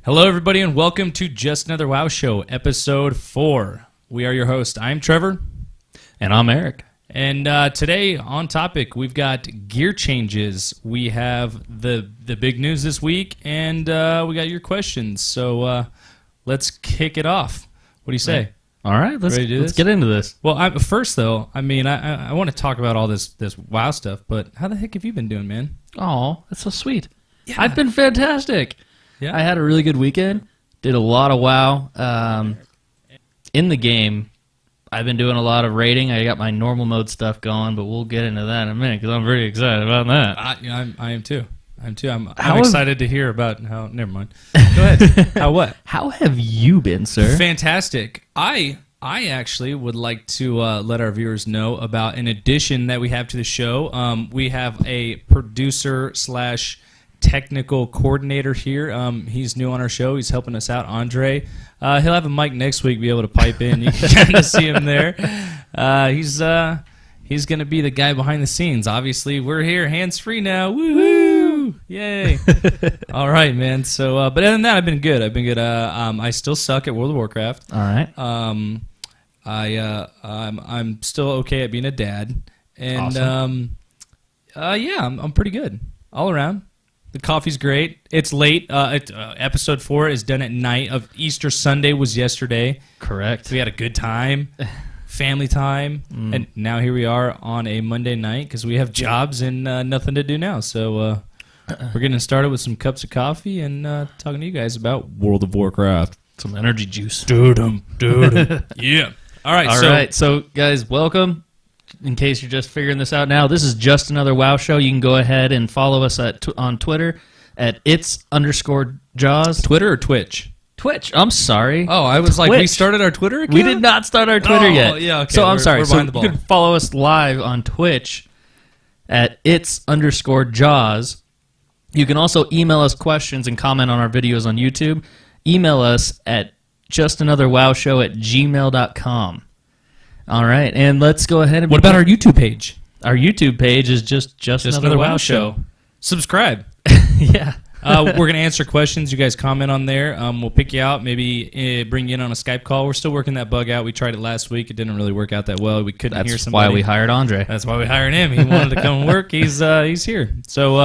Hello, everybody, and welcome to Just Another WoW Show, Episode 4. We are your host. I'm Trevor. And I'm Eric. And today, on topic, we've got gear changes. We have the big news this week, and we got your questions. So let's kick it off. What do you say? All right, let's get into this. Well, first, though, I mean, I want to talk about all this WoW stuff, but how the heck have you been doing, man? Oh, that's so sweet. Yeah. I've been fantastic. Yeah. I had a really good weekend. Did a lot of WoW. In the game, I've been doing a lot of raiding. I got my normal mode stuff going, but we'll get into that in a minute because I'm very excited about that. I am too. I'm excited to hear about how... Never mind. Go ahead. How what? How have you been, sir? Fantastic. I actually would like to let our viewers know about an addition that we have to the show. We have a producer / technical coordinator here. He's new on our show. He's helping us out, Andre. He'll have a mic next week, be able to pipe in. You can kind of see him there. He's going to be the guy behind the scenes. Obviously, we're here hands-free now. Woo-hoo! Yay. All right, man. So, but other than that, I've been good. I still suck at World of Warcraft. All right. I'm still okay at being a dad. And, awesome. I'm pretty good all around. The coffee's great. It's late. Episode 4 is done at night. Of Easter Sunday was yesterday. Correct. We had a good time, family time, and now here we are on a Monday night because we have jobs and nothing to do now. So we're getting started with some cups of coffee and talking to you guys about World of Warcraft. Some energy juice. Dude. Yeah. All right. So, guys, welcome. In case you're just figuring this out now, this is Just Another WoW Show. You can go ahead and follow us on Twitter at its_Jaws. Twitter or Twitch? Twitch. I'm sorry. Oh, I was Twitch. like, we started our Twitter account? We did not start our Twitter yet. Yeah, okay. So I'm sorry. We're So behind the ball. you can follow us live on Twitch at its_Jaws. You can also email us questions and comment on our videos on YouTube. Email us at JustAnotherWoWShow@gmail.com. All right, and let's go ahead and... What about our YouTube page? Our YouTube page is just Another WoW Show. Subscribe. Yeah. We're going to answer questions. You guys comment on there. We'll pick you out, maybe bring you in on a Skype call. We're still working that bug out. We tried it last week. It didn't really work out that well. We couldn't hear somebody. That's why we hired Andre. That's why we hired him. He wanted to come work. He's here. So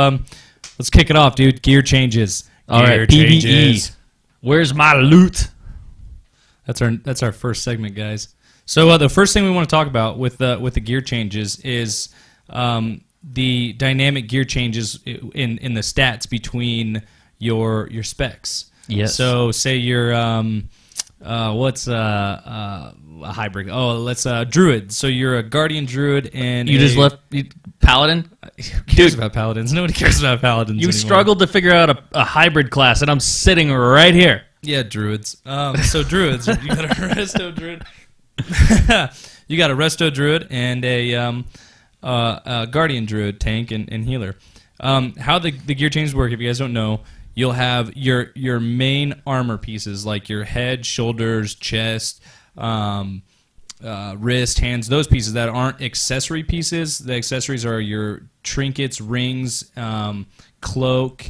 let's kick it off, dude. Gear changes. All right, PvE. Where's my loot? That's our first segment, guys. So the first thing we want to talk about with the gear changes is the dynamic gear changes in the stats between your specs. Yes. So say you're what's a hybrid? Oh, let's druid. So you're a guardian druid and you just left paladin. Who cares about paladins? Nobody cares about paladins. You anymore. struggled to figure out a hybrid class, and I'm sitting right here. Yeah, druids. So druids. You got a resto druid. You got a resto druid and a guardian druid tank and healer. How the gear changes work, if you guys don't know, you'll have your main armor pieces like your head, shoulders, chest, wrist, hands, those pieces that aren't accessory pieces. The accessories are your trinkets, rings, cloak,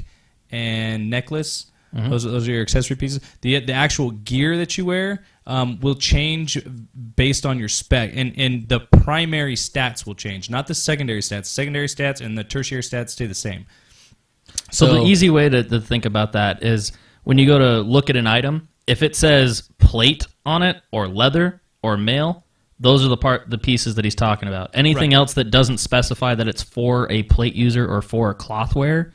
and necklace. Mm-hmm. Those are your accessory pieces. The actual gear that you wear will change based on your spec, and the primary stats will change, not the secondary stats. Secondary stats and the tertiary stats stay the same. So the easy way to think about that is when you go to look at an item, if it says plate on it or leather or mail, those are the pieces that he's talking about. Anything else that doesn't specify that it's for a plate user or for a cloth wearer,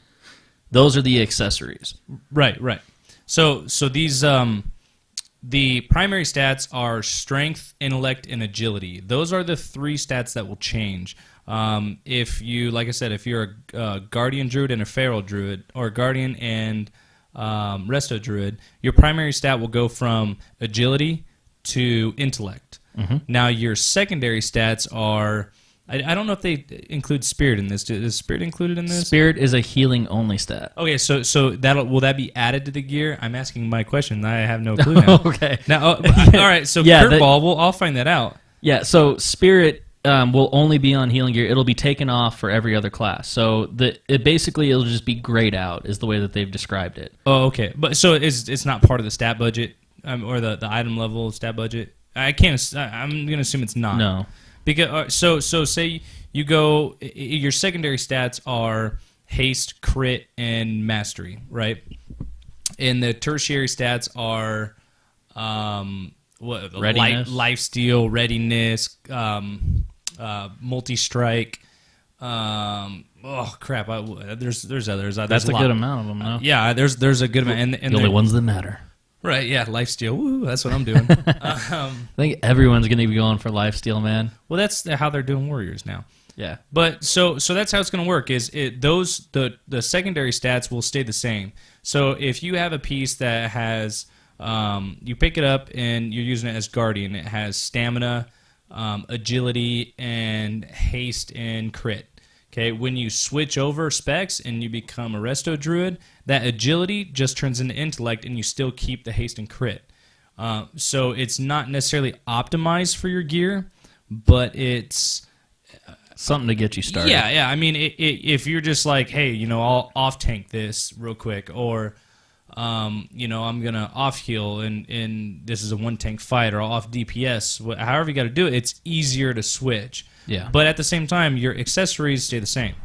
those are the accessories. Right. So these the primary stats are strength, intellect, and agility. Those are the 3 stats that will change. If you, like I said, if you're a guardian druid and a feral druid, or a guardian and resto druid, your primary stat will go from agility to intellect. Mm-hmm. Now your secondary stats are... I don't know if they include spirit in this. Is spirit included in this? Spirit is a healing only stat. Okay, so will that be added to the gear? I'm asking my question. I have no clue now. Okay. Now, all right. So curveball. I'll find that out. Yeah. So spirit will only be on healing gear. It'll be taken off for every other class. So it'll just be grayed out is the way that they've described it. Oh, okay. But so it's not part of the stat budget or the item level stat budget. I'm gonna assume it's not. No. Because so say you go, your secondary stats are haste, crit, and mastery, right? And the tertiary stats are readiness, life steal, readiness, multi-strike. Oh crap! There's others. That's a good amount of them, though. Yeah, there's a good amount, and the only ones that matter. Right? Yeah, life steal. Woo, that's what I'm doing. I think everyone's going to be going for life steal, man. Well, that's how they're doing warriors now. Yeah. But so that's how it's going to work. The secondary stats will stay the same. So if you have a piece that has you pick it up and you're using it as guardian, it has stamina, agility, and haste and crit. Okay, when you switch over specs and you become a resto druid, that agility just turns into intellect, and you still keep the haste and crit. So it's not necessarily optimized for your gear, but it's something to get you started. Yeah. I mean, if you're just like, hey, I'll off tank this real quick, or I'm gonna off heal, and this is a one tank fight, or off DPS. However you got to do it, it's easier to switch. Yeah. But at the same time, your accessories stay the same.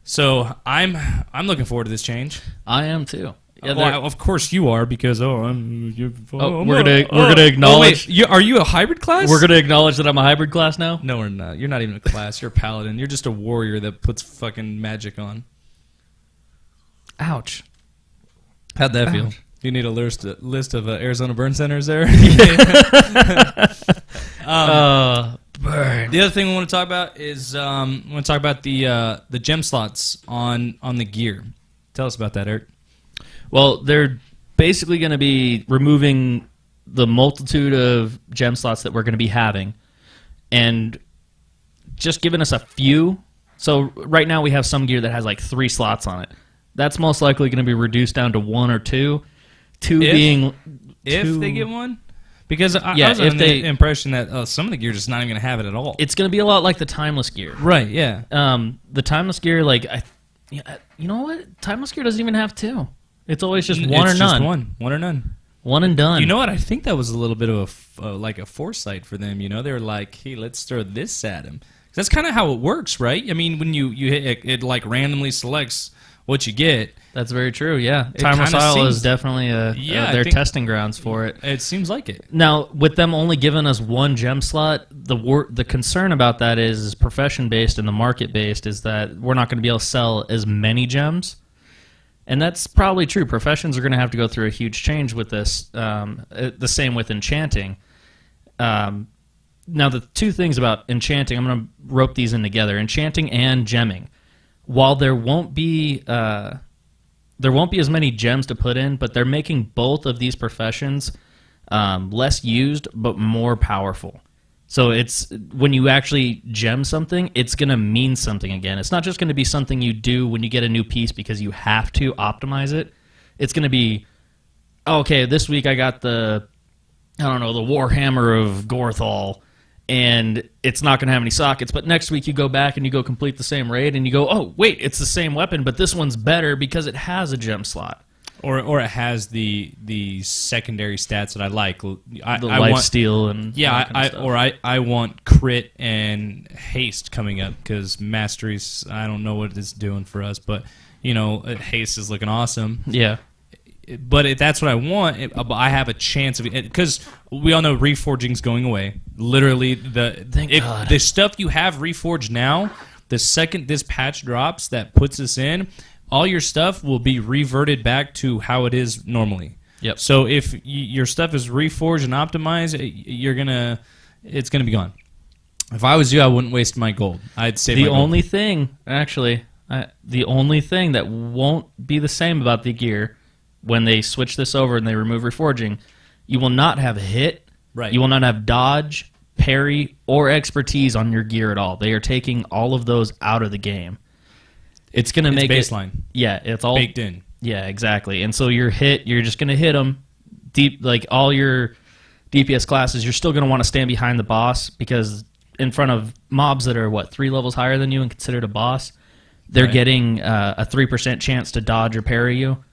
So I'm looking forward to this change. I am too. Yeah, well, of course you are, because we're gonna acknowledge. Oh, wait, are you a hybrid class? We're gonna acknowledge that I'm a hybrid class now. No, we're not. You're not even a class. You're a paladin. You're just a warrior that puts fucking magic on. Ouch. How'd that feel? You need a list of Arizona burn centers there. Burn. The other thing we want to talk about is the gem slots on the gear. Tell us about that, Eric. Well, they're basically going to be removing the multitude of gem slots that we're going to be having, and just giving us a few. So right now we have some gear that has like 3 slots on it. That's most likely going to be reduced down to 1 or 2. If they get one. Because I was under the impression that some of the gear just not even going to have it at all. It's going to be a lot like the timeless gear. Right, yeah. The timeless gear, you know what? Timeless gear doesn't even have 2. It's always just one or none. Just one or none. One and done. You know what? I think that was a little bit of a foresight for them. They were like, hey, let's throw this at him. That's kind of how it works, right? I mean, when you hit it like randomly selects what you get. That's very true, yeah. Timeless Isle is definitely their testing grounds for it. It seems like it. Now, with them only giving us 1 gem slot, the concern about that is profession-based and the market-based is that we're not going to be able to sell as many gems. And that's probably true. Professions are going to have to go through a huge change with this. The same with enchanting. Now, the 2 things about enchanting, I'm going to rope these in together. Enchanting and gemming. While there won't be as many gems to put in, but they're making both of these professions less used but more powerful. So it's when you actually gem something, it's going to mean something again. It's not just going to be something you do when you get a new piece because you have to optimize it. It's going to be, okay, this week I got the Warhammer of Gorthal, and it's not going to have any sockets. But next week you go back and you go complete the same raid, and you go, oh, wait, it's the same weapon, but this one's better because it has a gem slot. Or it has the secondary stats that I like. I want steal and I want crit and haste coming up because masteries. I don't know what it's doing for us, but haste is looking awesome. Yeah. But that's what I want. I have a chance of it because we all know reforging's going away. Literally, the stuff you have reforged now, the second this patch drops that puts us in, all your stuff will be reverted back to how it is normally. Yep. So if your stuff is reforged and optimized, it's gonna be gone. If I was you, I wouldn't waste my gold. I'd save the only thing that won't be the same about the gear when they switch this over and they remove reforging, you will not have hit. Right. You will not have dodge, parry, or expertise on your gear at all. They are taking all of those out of the game. It's going to make baseline. It's all baked in. Yeah, exactly. And so you're just going to hit them deep, like all your DPS classes. You're still going to want to stand behind the boss because in front of mobs that are, 3 levels higher than you and considered a boss, they're getting a 3% chance to dodge or parry you.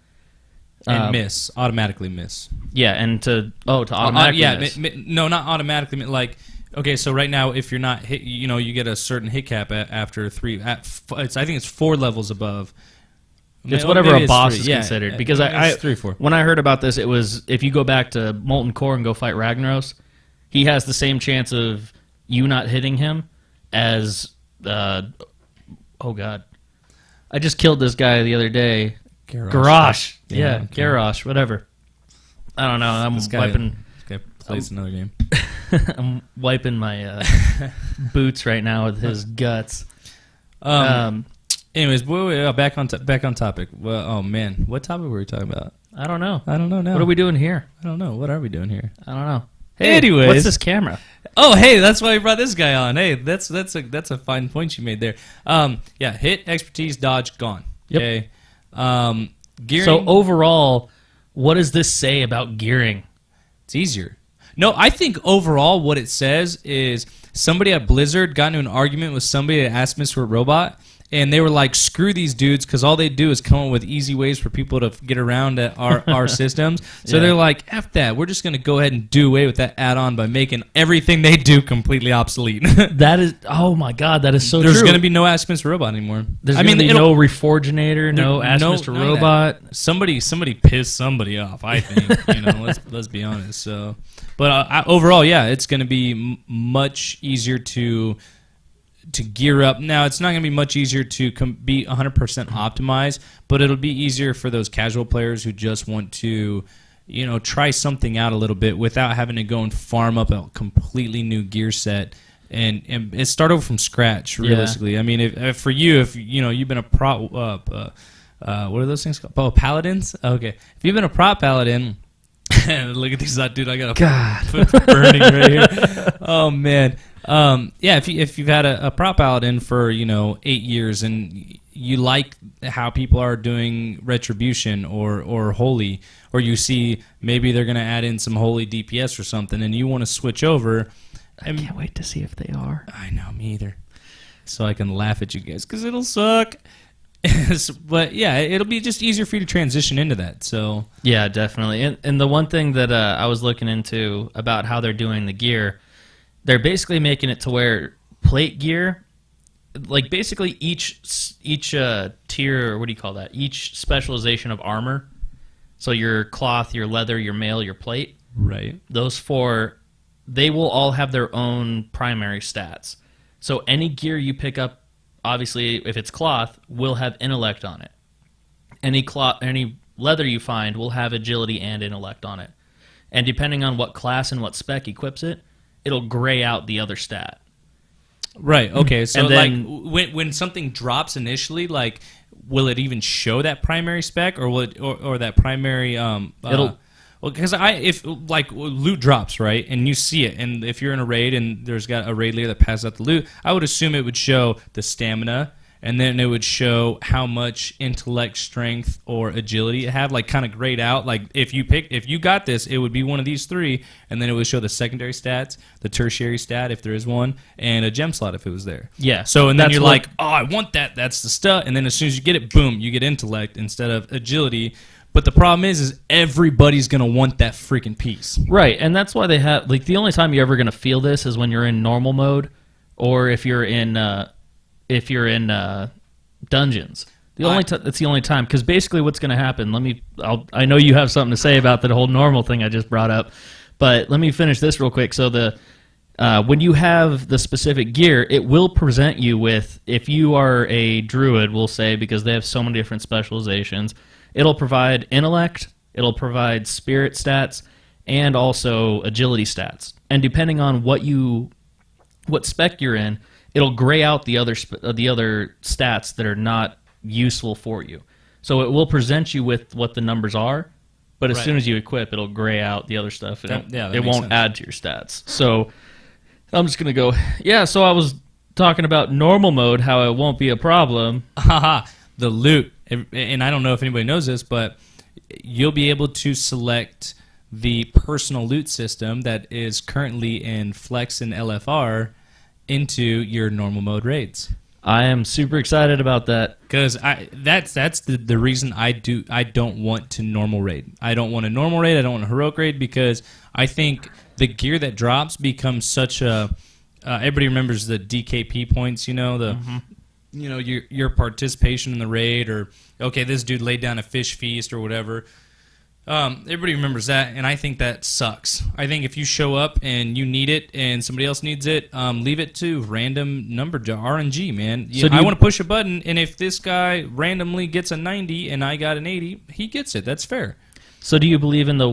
And automatically miss. Yeah, and to automatically miss. No, not automatically. Like, okay, so right now, if you're not hit, you get a certain hit cap after 3. I think it's 4 levels above. It's whatever a boss is considered. Yeah, because I 3, 4. When I heard about this, it was if you go back to Molten Core and go fight Ragnaros, he has the same chance of you not hitting him as oh god, I just killed this guy the other day. Garrosh. Yeah, okay. Garrosh, whatever. I don't know. I'm wiping. This guy plays another game. I'm wiping my boots right now with his guts. Anyways, back on topic. Well, oh man, what topic were we talking about? I don't know. I don't know now. What are we doing here? I don't know. What are we doing here? I don't know. Hey, anyways, what's this camera? Oh, hey, that's why we brought this guy on. Hey, that's a fine point you made there. Yeah, hit, expertise, dodge, gone. Yep. Okay. Gearing. So overall, what does this say about gearing? It's easier. No, I think overall what it says is somebody at Blizzard got into an argument with somebody at asked Mr. Robot, and they were like, screw these dudes, because all they do is come up with easy ways for people to get around our systems. So they're like, F that. We're just going to go ahead and do away with that add-on by making everything they do completely obsolete. That is, oh my God, that is so There's true. going to be no Ask Mr. Robot anymore. There's going to be no Reforginator, no Ask Mr. Robot. Somebody pissed somebody off, I think. Let's be honest. So, but overall, yeah, it's going to be much easier to gear up. Now, it's not going to be much easier to be 100% optimized, but it'll be easier for those casual players who just want to, try something out a little bit without having to go and farm up a completely new gear set and start over from scratch, realistically. Yeah. I mean, if you've been a prop, what are those things called? Oh, paladins? Okay. If you've been a prop paladin, look at this, dude, I got a foot burning right here. Oh, man. Yeah, if you've had a prop paladin for 8 years and you like how people are doing retribution or holy, or you see maybe they're gonna add in some holy DPS or something, and you want to switch over, I can't wait to see if they are. I know, me either. So I can laugh at you guys because it'll suck. But yeah, it'll be just easier for you to transition into that. So yeah, definitely. And the one thing that I was looking into about how they're doing the gear. They're basically making it to where plate gear, like basically each tier, or what do you call that? Each specialization of armor. So your cloth, your leather, your mail, your plate. Right. Those 4, they will all have their own primary stats. So any gear you pick up, obviously, if it's cloth, will have intellect on it. Any leather you find will have agility and intellect on it. And depending on what class and what spec equips it, it'll gray out the other stat. Right. Okay. So, and then, like, when something drops initially, like, will it even show that primary spec, or will it, or that primary? It'll. Well, because if like loot drops, right, and you see it, and if you're in a raid and there's got a raid leader that passes out the loot, I would assume it would show the stamina, and then it would show how much intellect, strength, or agility it had, like kind of grayed out. Like if you got this, it would be one of these 3, and then it would show the secondary stats, the tertiary stat if there is one, and a gem slot if it was there. Yeah. So and then you're like, oh, I want that. That's the stuff. And then as soon as you get it, boom, you get intellect instead of agility. But the problem is everybody's gonna want that freaking piece. Right, and that's why they have like the only time you're ever gonna feel this is when you're in normal mode, or if you're in dungeons. It's the only time, because basically what's going to happen. I know you have something to say about the whole normal thing I just brought up, but let me finish this real quick. So when you have the specific gear, it will present you with, if you are a druid, we'll say, because they have so many different specializations, it'll provide intellect, it'll provide spirit stats, and also agility stats. And depending on what spec you're in, it'll gray out the other stats that are not useful for you. So it will present you with what the numbers are, but as soon as you equip, it'll gray out the other stuff. And it won't add to your stats. So I'm just going to go, yeah, so I was talking about normal mode, how it won't be a problem. Haha, the loot. And I don't know if anybody knows this, but you'll be able to select the personal loot system that is currently in Flex and LFR, into your normal mode raids. I am super excited about that. Because that's the reason I don't want to normal raid. I don't want a normal raid. I don't want a heroic raid because I think the gear that drops becomes such a. Everybody remembers the DKP points. Your participation in the raid, or okay, this dude laid down a fish feast or whatever. Everybody remembers that, and I think that sucks. I think if you show up and you need it and somebody else needs it, leave it to random number RNG, man. I want to push a button, and if this guy randomly gets a 90 and I got an 80, he gets it. That's fair. So do you believe in the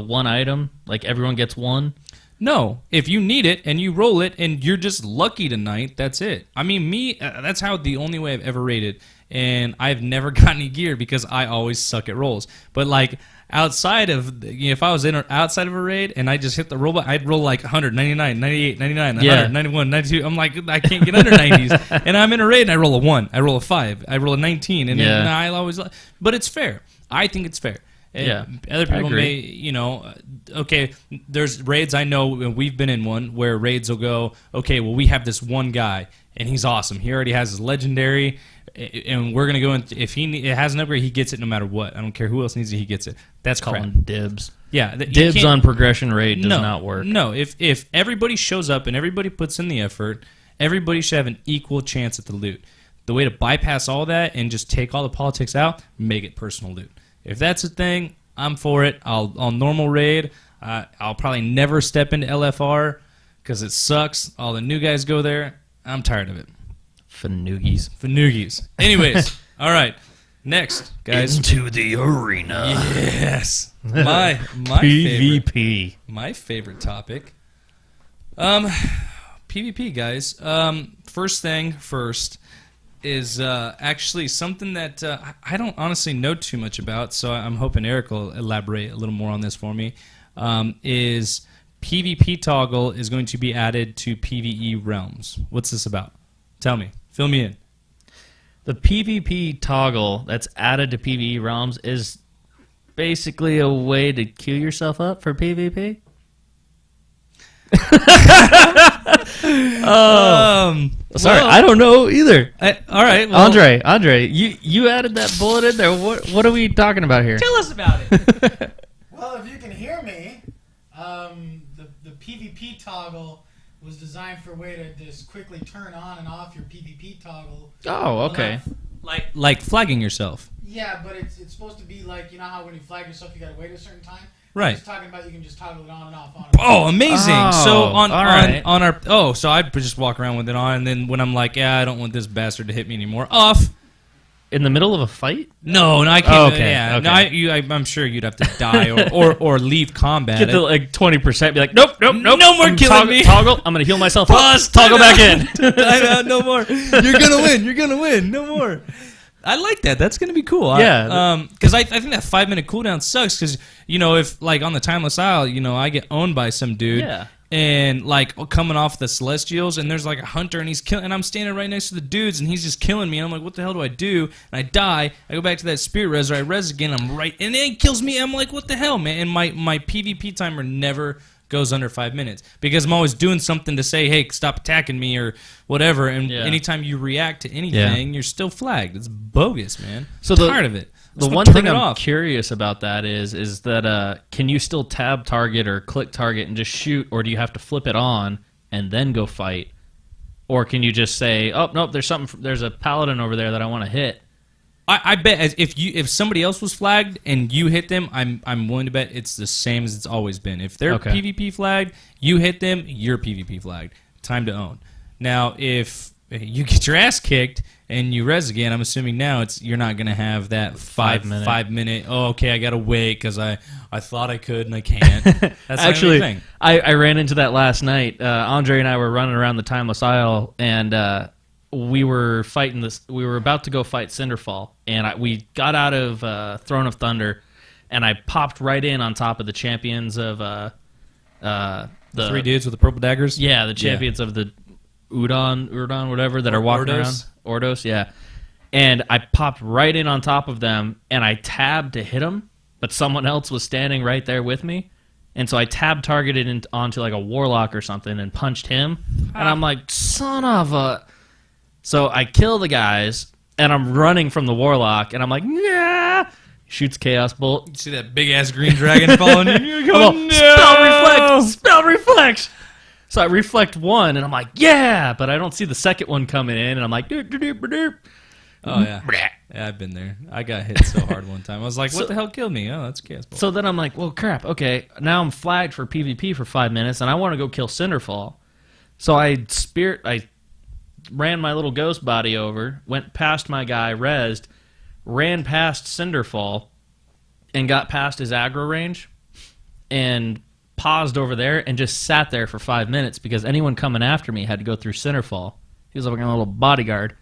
one item, like everyone gets one? No. If you need it and you roll it and you're just lucky tonight, that's it. I mean, that's how the only way I've ever raided, and I've never gotten any gear because I always suck at rolls. But like, outside of, if I was outside of a raid and I just hit the roll button, I'd roll like 100, 99, 98, 99, 100, 91, 92. I'm like, I can't get under 90s. And I'm in a raid and I roll a 1, I roll a 5, I roll a 19. And then I always, but it's fair. I think it's fair. Yeah, other people may, okay, there's raids I know, we've been in one, where raids will go, okay, well, we have this one guy, and he's awesome. He already has his legendary, and we're going to go, if it has an upgrade, he gets it no matter what. I don't care who else needs it, he gets it. That's calling crap. Dibs. Yeah. Dibs on progression raid does not work. No, if everybody shows up and everybody puts in the effort, everybody should have an equal chance at the loot. The way to bypass all that and just take all the politics out, make it personal loot. If that's a thing, I'm for it. I'll normal raid. I'll probably never step into LFR because it sucks. All the new guys go there. I'm tired of it. Fanoogies. Anyways, all right. Next, guys. Into the arena. Yes. My PvP. My favorite topic. PvP, guys. First thing first is actually something that I don't honestly know too much about, so I'm hoping Eric will elaborate a little more on this for me, is PvP toggle is going to be added to PvE realms. What's this about? Tell me. Fill me in. The PvP toggle that's added to PvE realms is basically a way to queue yourself up for PvP. Sorry, I don't know either. All right, well, Andre, you added that bullet in there. What are we talking about here? Tell us about it. Well, if you can hear me, the PvP toggle was designed for a way to just quickly turn on and off your PvP toggle. Oh, okay. Like flagging yourself. Yeah, but it's supposed to be like, you know how when you flag yourself, you gotta wait a certain time. Right. I'm just talking about you can just toggle it on and off. Oh, amazing! Oh, so on our so I'd just walk around with it on, and then when I'm like, I don't want this bastard to hit me anymore, off. In the middle of a fight? No, I can't. Okay. Yeah, Okay. No, I'm sure you'd have to die or leave combat. Get to like 20%. Be like, nope. No more killing me. Toggle. I'm gonna heal myself. Pause. Toggle back in. Time out. No more. You're gonna win. No more. I like that. That's gonna be cool. Yeah. Because I think that 5-minute cooldown sucks. Because if like on the Timeless Isle, I get owned by some dude. Yeah. And like coming off the Celestials, and there's like a hunter, and he's killing, and I'm standing right next to the dudes, and he's just killing me. And I'm like, what the hell do I do? And I die. I go back to that spirit res, or I res again. I'm right, and then he kills me. I'm like, what the hell, man? And my PvP timer never goes under 5 minutes because I'm always doing something to say, hey, stop attacking me or whatever. And anytime you react to anything, you're still flagged. It's bogus, man. So I'm tired of it. The one thing I'm curious about that is that can you still tab target or click target and just shoot, or do you have to flip it on and then go fight? Or can you just say, oh, nope, there's a paladin over there that I want to hit? I bet if somebody else was flagged and you hit them, I'm willing to bet it's the same as it's always been. If they're PvP flagged, you hit them, you're PvP flagged. Time to own. Now, if you get your ass kicked and you res again, I'm assuming now you're not going to have that 5 minute, oh, okay, I got to wait because I thought I could and I can't. That's actually thing. I ran into that last night. Andre and I were running around the Timeless Isle, and we were fighting this. We were about to go fight Cinderfall, and we got out of Throne of Thunder, and I popped right in on top of the champions of the 3 dudes with the purple daggers. Yeah, the champions of the Udon, whatever, that are walking around. Ordos, yeah. And I popped right in on top of them, and I tabbed to hit them, but someone else was standing right there with me, And so I tab targeted onto like a warlock or something and punched him. And I'm like, son of a... So I kill the guys, and I'm running from the warlock, and I'm like, yeah. Shoots chaos bolt. You see that big ass green dragon falling in? You're going, no! Spell reflect. So I reflect one, and I'm like, yeah, but I don't see the second one coming in, and I'm like, doop, doop, doop, doop. Oh, yeah. Yeah, I've been there. I got hit so hard one time. I was like, what the hell killed me? Oh, that's chaos bolt. So then I'm like, well, crap, okay. Now I'm flagged for PvP for 5 minutes, and I want to go kill Cinderfall. So I ran my little ghost body over, went past my guy, rezzed, ran past Cinderfall, and got past his aggro range, and paused over there, and just sat there for 5 minutes, because anyone coming after me had to go through Cinderfall. He was like a little bodyguard.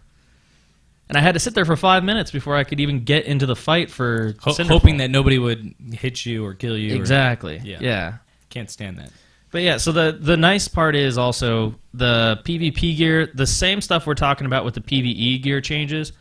And I had to sit there for 5 minutes before I could even get into the fight for Cinderfall. Hoping that nobody would hit you or kill you. Exactly. Yeah. Can't stand that. But yeah, so the nice part is also the PvP gear, the same stuff we're talking about with the PvE gear changes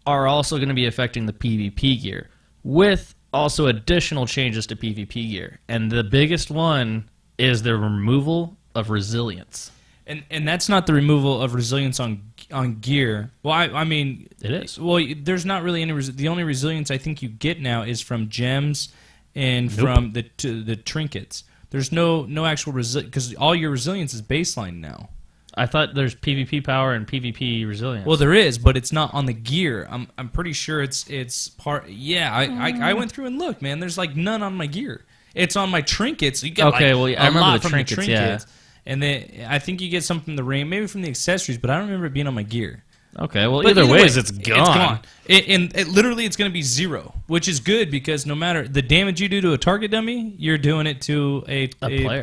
are also going to be affecting the PvP gear, with also additional changes to PvP gear. And the biggest one is the removal of resilience. And that's not the removal of resilience on gear. Well, I mean... It is. Well, there's not really any... The only resilience I think you get now is from gems and from the trinkets. There's no actual resilience, because all your resilience is baseline now. I thought there's PvP power and PvP resilience. Well, there is, but it's not on the gear. I'm pretty sure it's part... Yeah, I went through and looked, man. There's like none on my gear. It's on my trinkets. You get I remember the trinkets, yeah. And then I think you get some from the ring, maybe from the accessories, but I don't remember it being on my gear. Okay, well, either way, it's gone. It's gone. And literally, it's going to be 0, which is good, because no matter the damage you do to a target dummy, you're doing it to a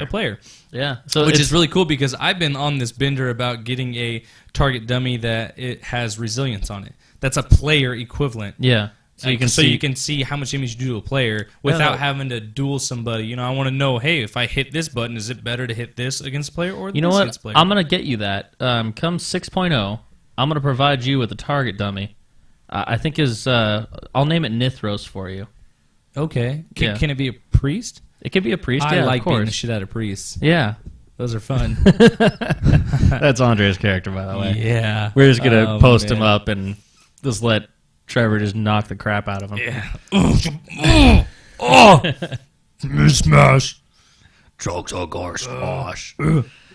player. Yeah. Which is really cool, because I've been on this bender about getting a target dummy that it has resilience on it. That's a player equivalent. Yeah. So you can see how much damage you do to a player without having to duel somebody. You know, I want to know, hey, if I hit this button, is it better to hit this against a player or this against a player? I'm going to get you that. Come 6.0, I'm going to provide you with a target dummy. I think I'll name it Nithros for you. Okay. Can it be a priest? It could be a priest, I like of course. beating the shit out of priests. Yeah. Those are fun. That's Andre's character, by the way. Yeah. We're just going to post him up and just let Trevor just knock the crap out of him. Yeah. Smash. Chokes on gar smash.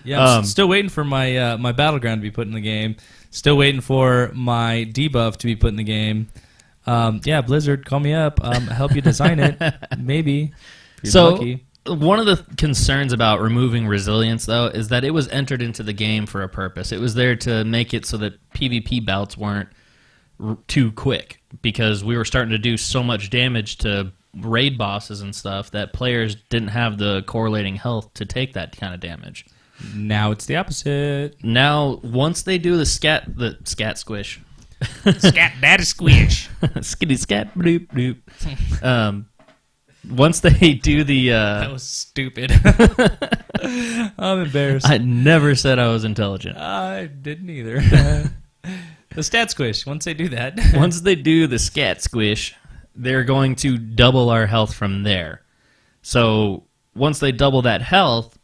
Yeah, I'm still waiting for my my battleground to be put in the game. Still waiting for my debuff to be put in the game. Yeah, Blizzard, call me up. I'll help you design it. Maybe. If you're lucky. One of the concerns about removing resilience, though, is that it was entered into the game for a purpose. It was there to make it so that PvP bouts weren't too quick, because we were starting to do so much damage to raid bosses and stuff that players didn't have the correlating health to take that kind of damage. Now it's the opposite. Now, once they do the scat squish. Scat daddy squish. Skitty scat bloop bloop. Once they do the... that was stupid. I'm embarrassed. I never said I was intelligent. I didn't either. The stat squish, once they do that. Once they do the scat squish, they're going to double our health from there. So once they double that health,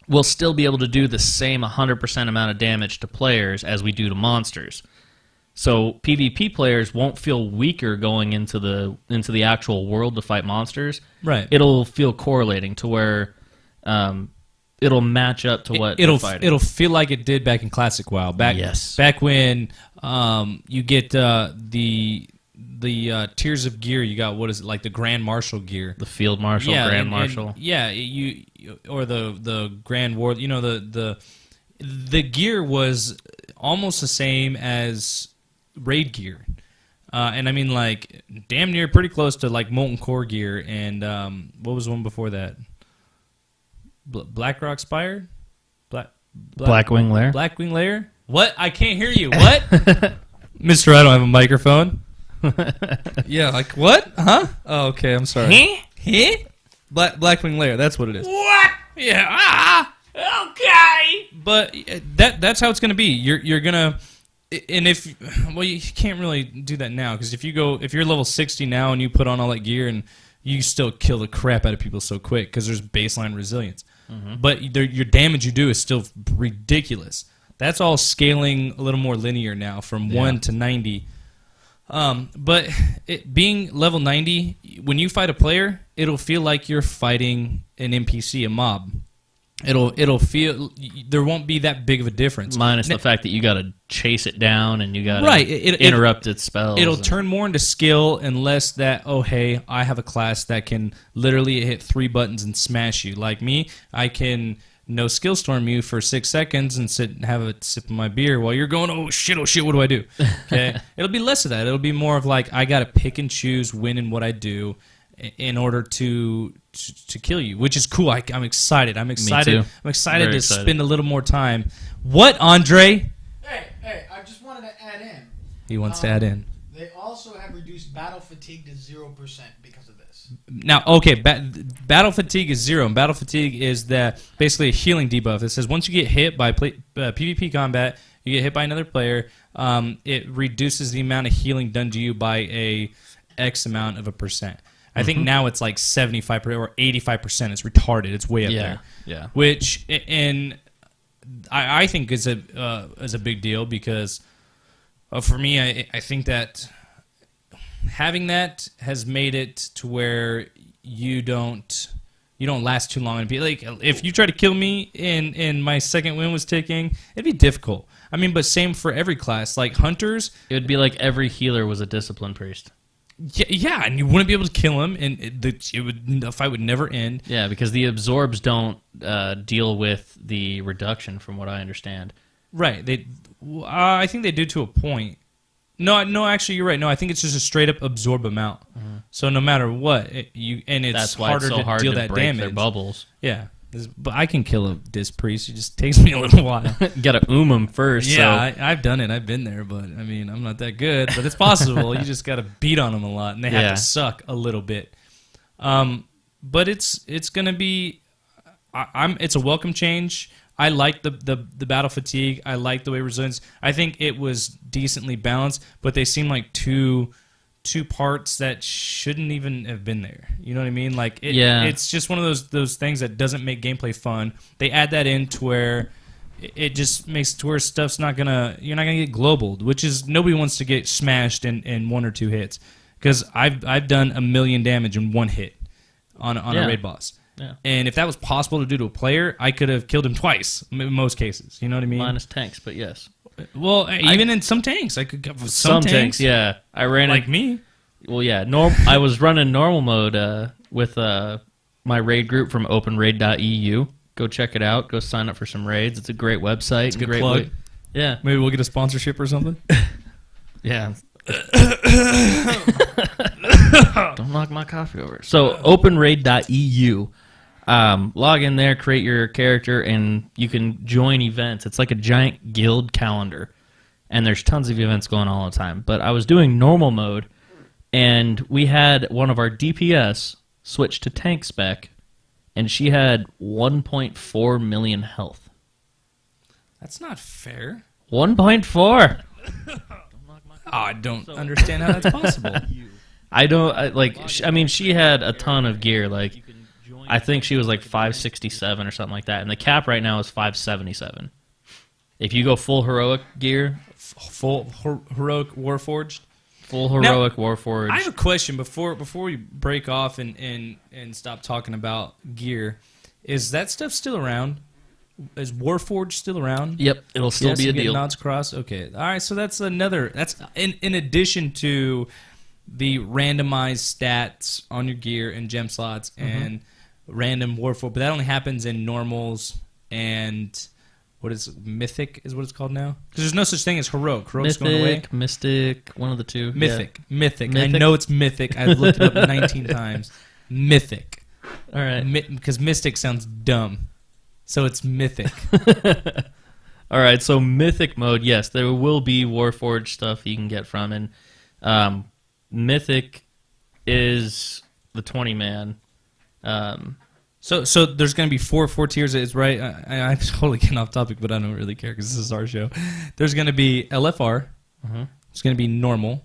we'll still be able to do the same 100% amount of damage to players as we do to monsters. So PvP players won't feel weaker going into the actual world to fight monsters. Right. It'll feel correlating to where it'll match up to what they're fighting. It'll feel like it did back in Classic WoW. Back when you get the tiers of gear. You got, what is it, like the Grand Marshal gear, the Field Marshal, Grand Marshal. You or the Grand War. You know, the gear was almost the same as raid gear, and I mean, like, damn near pretty close to like Molten Core gear. And what was the one before that? Blackrock Spire? Blackwing Lair? Blackwing Lair? What? I can't hear you. What? Mister, I don't have a microphone. Yeah, like, what? Huh? Oh, okay, I'm sorry. Huh? Blackwing Lair, that's what it is. What? Yeah. Okay. But that's how it's going to be. You're going to... And you can't really do that now, because if you're level 60 now and you put on all that gear and you still kill the crap out of people so quick because there's baseline resilience. But your damage you do is still ridiculous. That's all scaling a little more linear now from 1 to 90. But being level 90, when you fight a player, it'll feel like you're fighting an NPC, a mob. It'll feel there won't be that big of a difference. Minus the fact that you got to chase it down and you got to interrupt its spells. It'll turn more into skill unless that, oh, hey, I have a class that can literally hit 3 buttons and smash you. Like me, I can no skill storm you for 6 seconds and sit and have a sip of my beer while you're going, oh shit, what do I do? Okay, it'll be less of that. It'll be more of like I got to pick and choose when and what I do in order to kill you, which is cool. I'm excited. I'm excited. Me too. I'm excited Very to excited. spend a little more time. What, Andre? Hey, I just wanted to add in. He wants to add in. They also have reduced battle fatigue to 0% because of this. Now, okay, battle fatigue is 0, and battle fatigue is basically a healing debuff. It says once you get hit by PvP combat, you get hit by another player, it reduces the amount of healing done to you by a X amount of a percent. I think now it's like 75% or 85%. It's retarded. It's way up there. Yeah. Which, and I think is a big deal because for me, I think that having that has made it to where you don't last too long and be like, if you try to kill me and my second wind was ticking, it'd be difficult. I mean, but same for every class. Like hunters, It would be like every healer was a discipline priest. yeah, and you wouldn't be able to kill him, and the fight would never end. Yeah, because the absorbs don't deal with the reduction, from what I understand. Right. I think they do to a point. No, actually, you're right. No, I think it's just a straight up absorb amount. So no matter what, That's why harder it's so hard to deal to that break damage. their bubbles. Yeah, but I can kill a disc priest. It just takes me a little while. You got to them first. Yeah, so. I've done it. I've been there, but I mean, I'm not that good. But it's possible. You just got to beat on them a lot, and they have to suck a little bit. But it's gonna be. It's a welcome change. I like the battle fatigue. I like the way resilience. I think it was decently balanced, but they seem like two parts that shouldn't even have been there. You know what I mean? Like it's just one of those things that doesn't make gameplay fun. They add that in to where it just makes it to where stuff's you're not gonna get globaled, which is nobody wants to get smashed in 1 or 2 hits. Because I've done 1 million damage in 1 hit on a raid boss. Yeah. And if that was possible to do to a player, I could have killed him twice in most cases. You know what I mean? Minus tanks, but yes. Well, even in some tanks, I could get with Some tanks, yeah. I ran like me. Well, yeah. I was running normal mode with my raid group from openraid.eu. Go check it out. Go sign up for some raids. It's a great website. It's a good great plug. Yeah. Maybe we'll get a sponsorship or something. Yeah. Don't knock my coffee over. So, openraid.eu. Log in there, create your character, and you can join events. It's like a giant guild calendar, and there's tons of events going on all the time. But I was doing normal mode, and we had one of our DPS switch to tank spec, and she had 1.4 million health. That's not fair. 1.4. I don't understand how that's possible. I mean, she had a ton of gear. Like, I think she was like 567 or something like that, and the cap right now is 577. If you go full heroic gear, Full heroic Warforged. full heroic Warforged. I have a question before we break off and stop talking about gear. Is that stuff still around? Is Warforged still around? Yep, it'll still Yes, be you a get deal. Nods across. Okay, all right. So that's another. That's in addition to the randomized stats on your gear and gem slots and random Warforged, but that only happens in normals and what is mythic is what it's called now. Because there's no such thing as heroic. Heroic's going away. Mystic, one of the two. Mythic. Yeah. Mythic. I know it's mythic. I've looked it up 19 times. Mythic. All right. Because mystic sounds dumb. So it's mythic. All right, so mythic mode, yes, there will be Warforged stuff you can get from, and mythic is the 20-man. So there's going to be four tiers. It's right. I'm totally getting off topic, but I don't really care because this is our show. There's going to be LFR. It's going to be normal.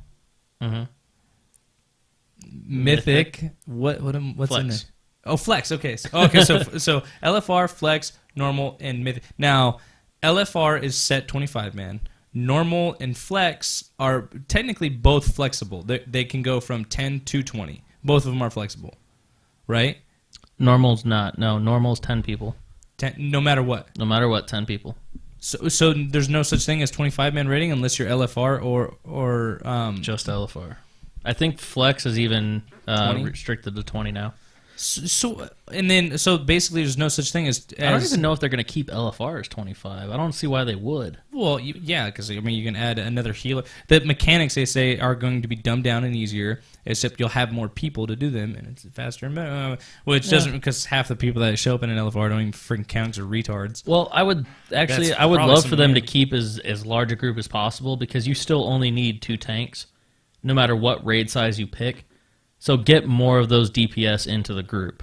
Mythic. What's Flex. in there? Oh, Flex. Okay. So LFR, Flex, Normal, and Mythic. Now, LFR is set 25 man. Normal and Flex are technically both flexible. They can go from 10 to 20. Both of them are flexible, right? Normal's not. No, normal's 10 people. 10, no matter what. No matter what, 10 people. So there's no such thing as 25 man rating unless you're LFR or just LFR. I think Flex is even restricted to 20 now. So basically, there's no such thing as I don't even know if they're going to keep LFR as 25. I don't see why they would. Well, yeah, because you can add another healer. The mechanics they say are going to be dumbed down and easier, except you'll have more people to do them, and it's faster. Which doesn't, because half the people that show up in an LFR don't even freaking count as retards. Well, I would love for them to keep as large a group as possible, because you still only need 2 tanks, no matter what raid size you pick. So get more of those DPS into the group.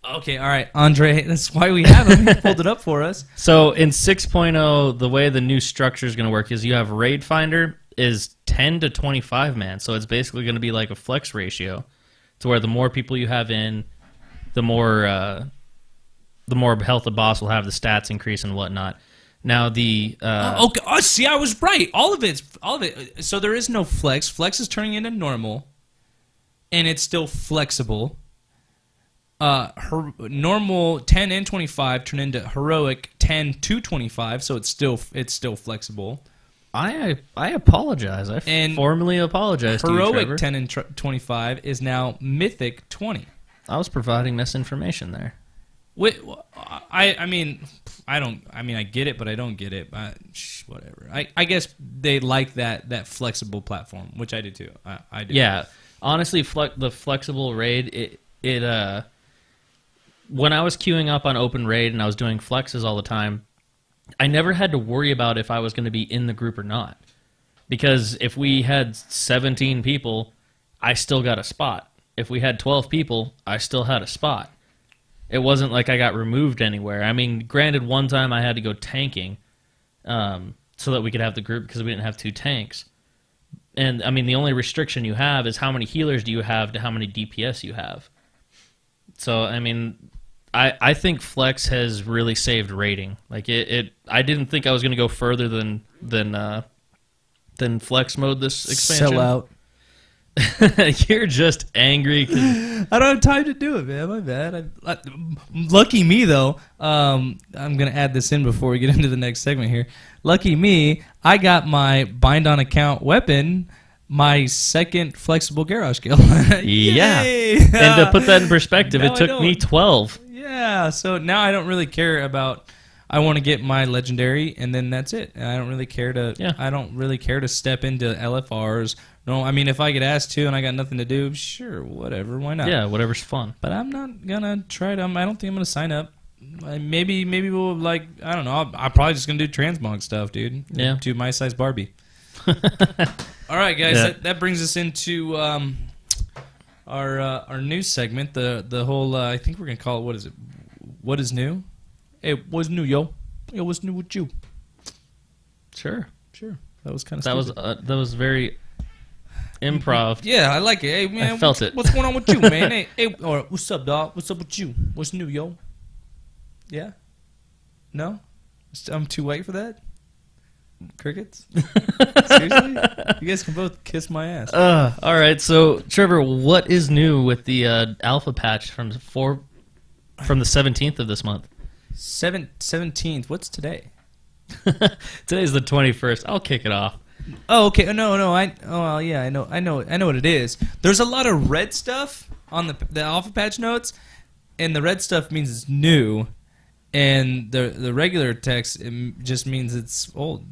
Okay, all right, Andre, that's why we have him. He pulled it up for us. So in 6.0, the way the new structure is going to work is you have Raid Finder is 10 to 25 man. So it's basically going to be like a flex ratio, to where the more people you have in, the more health the boss will have, the stats increase and whatnot. Now the okay, see, I was right. All of it. So there is no flex. Flex is turning into normal. And it's still flexible. Normal 10 and 25 turn into heroic 10 to 25, so it's still flexible. I apologize. I formally apologize to you, Trevor. Heroic 10 and 25 is now mythic 20. I was providing misinformation there. Wait, I mean, I get it, but I don't get it. Whatever. I guess they like that flexible platform, which I do too. I do. Yeah. Honestly, the flexible raid, when I was queuing up on open raid and I was doing flexes all the time, I never had to worry about if I was going to be in the group or not. Because if we had 17 people, I still got a spot. If we had 12 people, I still had a spot. It wasn't like I got removed anywhere. I mean, granted, one time I had to go tanking so that we could have the group, because we didn't have 2 tanks. And, I mean, the only restriction you have is how many healers do you have to how many DPS you have. So, I mean, I think Flex has really saved rating. Like, I didn't think I was going to go further than Flex mode this expansion. Sell out. You're just angry. I don't have time to do it, man. My bad. Lucky me, though. I'm going to add this in before we get into the next segment here. Lucky me, I got my bind on account weapon, my second flexible garage skill. Yeah. And to put that in perspective, it took me 12. Yeah, so now I don't really care about... I want to get my legendary, and then that's it. I don't really care to. Yeah. I don't really care to step into LFRs. No, I mean, if I get asked to and I got nothing to do, sure, whatever, why not? Yeah, whatever's fun. But I'm not gonna try to. I don't think I'm gonna sign up. Maybe we'll I don't know. I'm probably just gonna do transmog stuff, dude. Yeah. Do my size Barbie. All right, guys. Yeah. That brings us into our news segment. The whole. I think we're gonna call it. What is it? What is new? Hey, what's new, yo? Yo, what's new with you? Sure. That was kind of that was very improv. Yeah, I like it. Hey, man, I felt it. What's going on with you, man? Hey, or what's up, dog? What's up with you? What's new, yo? Yeah? No? I'm too white for that? Crickets? Seriously? You guys can both kiss my ass. All right, so Trevor, what is new with the alpha patch from the 17th of this month? 17th. What's today? Today's the 21st. I'll kick it off. Oh, okay. No. I know what it is. There's a lot of red stuff on the alpha patch notes, and the red stuff means it's new, and the regular text just means it's old.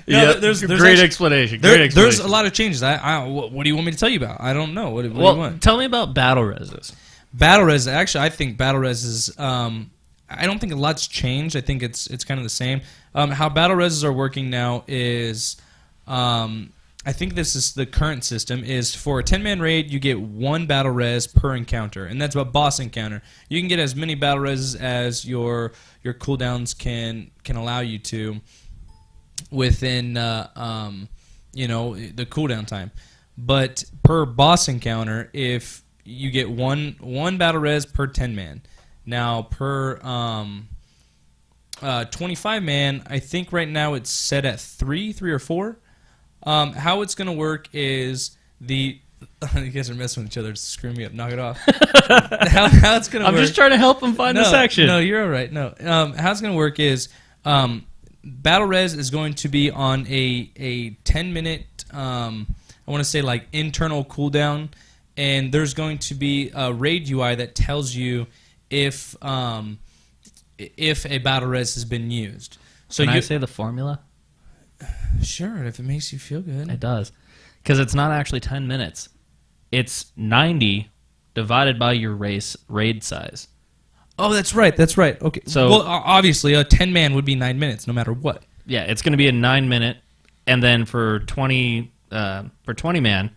There's great explanation. There's a lot of changes. What do you want me to tell you about? I don't know. What do you want? Tell me about battle reses. Battle res. Actually, I think battle res is. I don't think a lot's changed. I think it's kind of the same. How battle reses are working now is. I think this is the current system. Is for a 10-man raid, you get 1 battle res per encounter, and that's a boss encounter. You can get as many battle reses as your cooldowns can allow you to. within the cooldown time. But per boss encounter, if you get one battle res per 10 man. Now per 25 man, I think right now it's set at three or four. How it's gonna work is you guys are messing with each other. It's screwing me up. Knock it off. how it's gonna work? I'm just trying to help him find the section. No, you're all right. No, how it's gonna work is battle res is going to be on a 10-minute. I want to say like internal cooldown, and there's going to be a raid UI that tells you if a battle res has been used. So Can I say the formula? Sure, if it makes you feel good. It does. Because it's not actually 10 minutes. It's 90 divided by your raid size. Oh, that's right. Okay. So, well, obviously, a 10-man would be 9 minutes, no matter what. Yeah, it's going to be a 9-minute, and then for 20 man,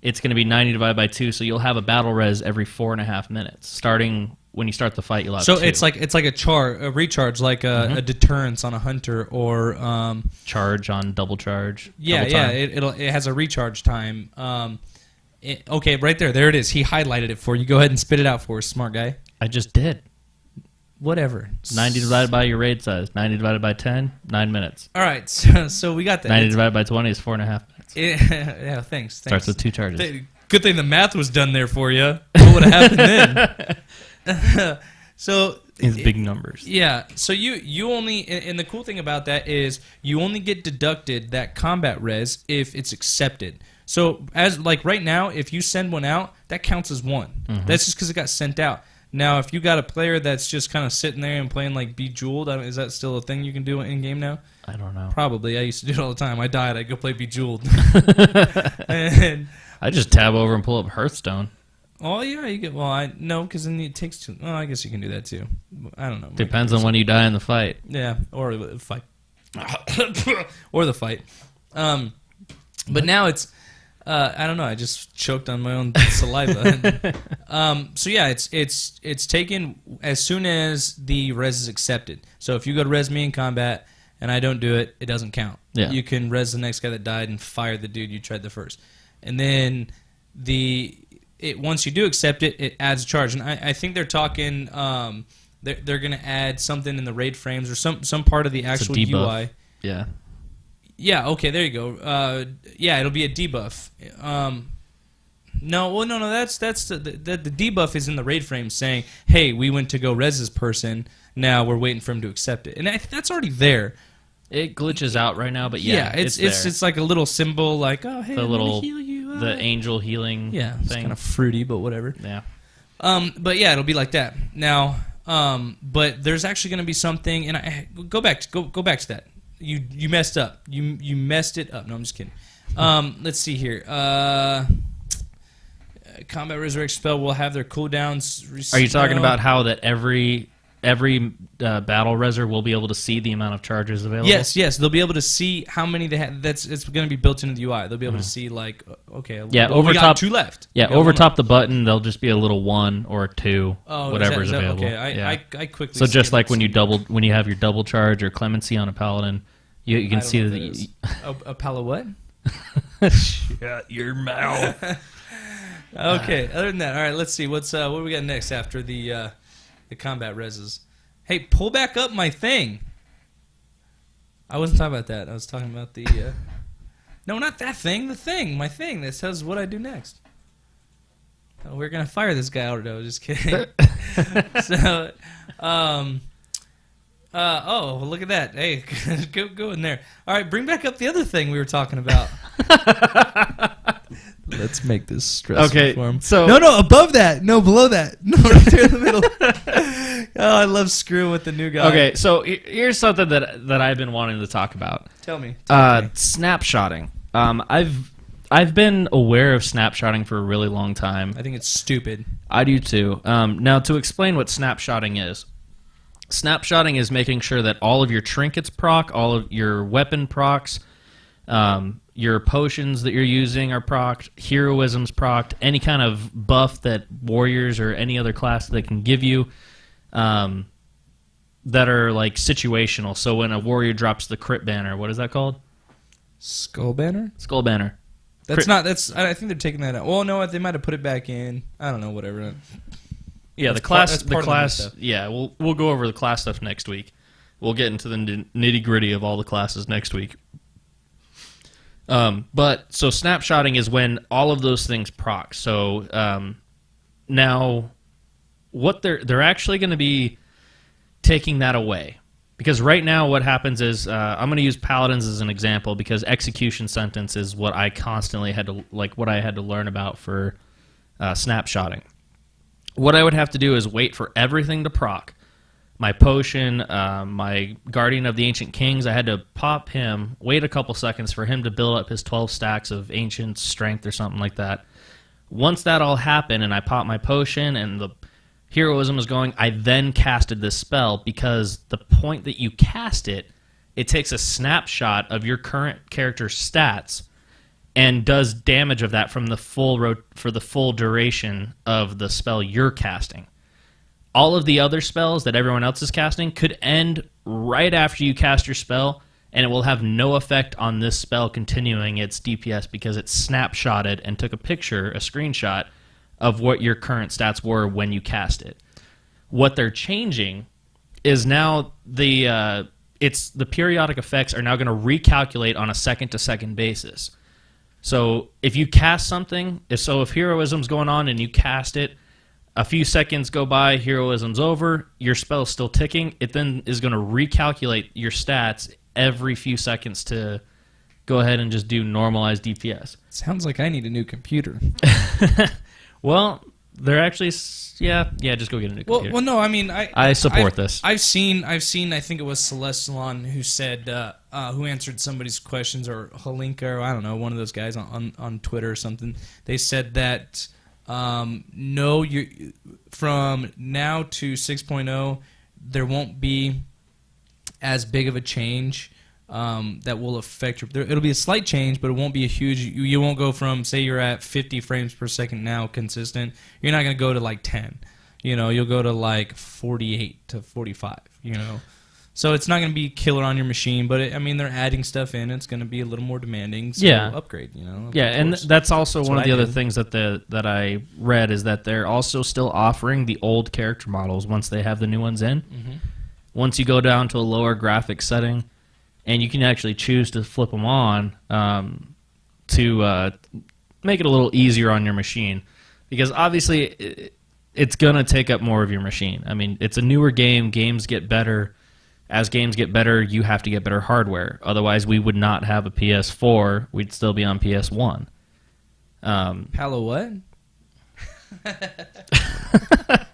it's going to be 90 divided by 2, so you'll have a battle res every 4.5 minutes. Starting when you start the fight, you'll have So 2. it's like a recharge, like a deterrence on a hunter, or charge on double charge. Yeah, double time. It has a recharge time. Okay, right there it is. He highlighted it for you. Go ahead and spit it out for us, smart guy. I just did. Whatever. 90 divided by your raid size. 90 divided by 10, 9 minutes. All right, so we got that. 90 divided by 20 is 4.5 minutes. Yeah, thanks. Starts with 2 charges. Good thing the math was done there for you. What would have happened then? So It's big numbers. Yeah. So you only, and the cool thing about that is you only get deducted that combat res if it's accepted. So as like right now, if you send one out, that counts as one. Mm-hmm. That's just because it got sent out. Now, if you got a player that's just kind of sitting there and playing like Bejeweled, is that still a thing you can do in game now? I don't know. Probably. I used to do it all the time. I died. I'd go play Bejeweled. And I just tab over and pull up Hearthstone. oh yeah, you get. Well, no, because then it takes too. Oh, I guess you can do that too. I don't know. Depends on when you die in the fight. Yeah, or the fight, or the fight. But now it's. I don't know. I just choked on my own saliva. So yeah, it's taken as soon as the res is accepted. So if you go to res me in combat and I don't do it, it doesn't count. Yeah. You can res the next guy that died and fire the dude you tried the first. And then once you do accept it, it adds a charge. And I think they're talking they're going to add something in the raid frames or some part of the actual UI. Yeah. Yeah, okay, there you go. Yeah, it'll be a debuff. No, that's the debuff is in the raid frame saying, hey, we went to go res this person, now we're waiting for him to accept it. And that's already there. It glitches out right now, but yeah, it's like a little symbol like, oh, hey, I'm gonna heal you. The angel healing thing. It's kind of fruity, but whatever. Yeah. But yeah, it'll be like that. Now, but there's actually going to be something, and I go back to that. You messed up. You messed it up. No, I'm just kidding. Let's see here. Combat Resurrect spell will have their cooldowns. Are you talking about how that every battle reser will be able to see the amount of charges available? Yes. They'll be able to see how many they have. It's going to be built into the UI. They'll be able to see like, okay, yeah, we got 2 left. Yeah, over top the button, there'll just be a little 1 or 2, whatever's available. Okay, yeah. I quickly. So just like when you have your double charge or clemency on a paladin, you can see that. A pala what? Shut your mouth. Okay. Other than that, all right. Let's see what do we got next after the combat reses. Hey, pull back up my thing. I wasn't talking about that. I was talking about the. No, not that thing. The thing. My thing that says what I do next. Oh, we're gonna fire this guy out. No, just kidding. So, oh, look at that. Hey, go in there. All right, bring back up the other thing we were talking about. Let's make this stressful for him. So No, above that. No, below that. No, right there in the middle. Oh, I love screwing with the new guy. Okay, so here's something that I've been wanting to talk about. Tell me. Snapshotting. I've been aware of snapshotting for a really long time. I think it's stupid. I do too. Now, to explain what snapshotting is. Snapshotting is making sure that all of your trinkets proc, all of your weapon procs, your potions that you're using are procced, heroism's procced, any kind of buff that warriors or any other class that can give you, that are like situational. So when a warrior drops the crit banner, what is that called? Skull Banner? Skull banner. That's not. That's. I think they're taking that out. Well, no, they might have put it back in. I don't know. Whatever. Yeah, That's the class. that's The part of the class. stuff. Yeah, we'll go over the class stuff next week. We'll get into the nitty gritty of all the classes next week. But so snapshotting is when all of those things proc. So now, what they're actually going to be taking that away. Because right now what happens is, I'm going to use Paladins as an example because execution sentence is what I constantly had to, what I had to learn about for snapshotting. What I would have to do is wait for everything to proc. My potion, my Guardian of the Ancient Kings, I had to pop him, wait a couple seconds for him to build up his 12 stacks of Ancient Strength or something like that. Once that all happened and I popped my potion and the heroism was going, I then casted this spell because the point that you cast it, it takes a snapshot of your current character's stats and does damage of that from the for the full duration of the spell you're casting. All of the other spells that everyone else is casting could end right after you cast your spell, and it will have no effect on this spell continuing its DPS because it snapshotted and took a picture, a screenshot, of what your current stats were when you cast it. What they're changing is now the periodic effects are now going to recalculate on a second-to-second basis. So if you cast something, if heroism's going on and you cast it, a few seconds go by, heroism's over, your spell's still ticking, it then is going to recalculate your stats every few seconds to go ahead and just do normalized DPS. Sounds like I need a new computer. Well, they're actually, just go get a new computer. Well, no, I mean, I support this. I've seen, I think it was Celestalon who said, who answered somebody's questions, or Halinka, or I don't know, one of those guys on Twitter or something. They said that, no, from now to 6.0, there won't be as big of a change that will affect your... It'll be a slight change, but it won't be a huge... You won't go from, say you're at 50 frames per second now, consistent. You're not going to go to like 10. You'll go to like 48 to 45, So it's not going to be killer on your machine, but they're adding stuff in. It's going to be a little more demanding, so upgrade, Yeah, and that's also one of the other things that I read is that they're also still offering the old character models once they have the new ones in. Mm-hmm. Once you go down to a lower graphic setting, and you can actually choose to flip them on to make it a little easier on your machine. Because obviously, it's going to take up more of your machine. It's a newer game. Games get better. As games get better, you have to get better hardware. Otherwise, we would not have a PS4. We'd still be on PS1. Palo what?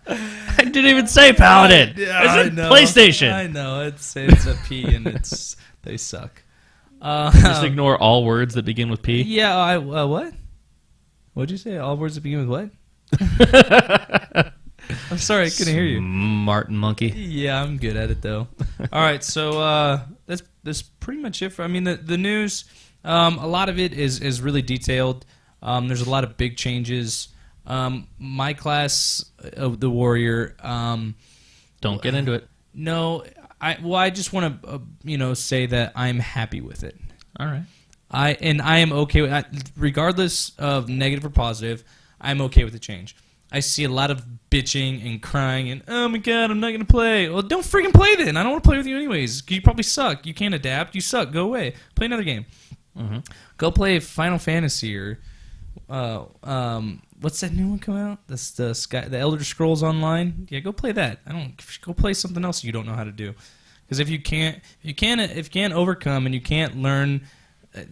I didn't even say Paladin. I know. PlayStation. I know. It's a P, and they suck. Just ignore all words that begin with P. Yeah. What? What'd you say? All words that begin with what? I'm sorry, I couldn't hear you. Martin Monkey. Yeah, I'm good at it though. All right, so that's pretty much it for. The news. A lot of it is really detailed. There's a lot of big changes. My class of the warrior. Don't get into it. No, I just want to say that I'm happy with it. All right. I am okay with, regardless of negative or positive. I'm okay with the change. I see a lot of bitching and crying and, oh my god, I'm not going to play. Well, don't freaking play then. I don't want to play with you anyways. You probably suck. You can't adapt. You suck. Go away. Play another game. Mm-hmm. Go play Final Fantasy or, what's that new one come out? That's the Elder Scrolls Online. Yeah, go play that. Go play something else you don't know how to do. Because if you can't overcome and you can't learn,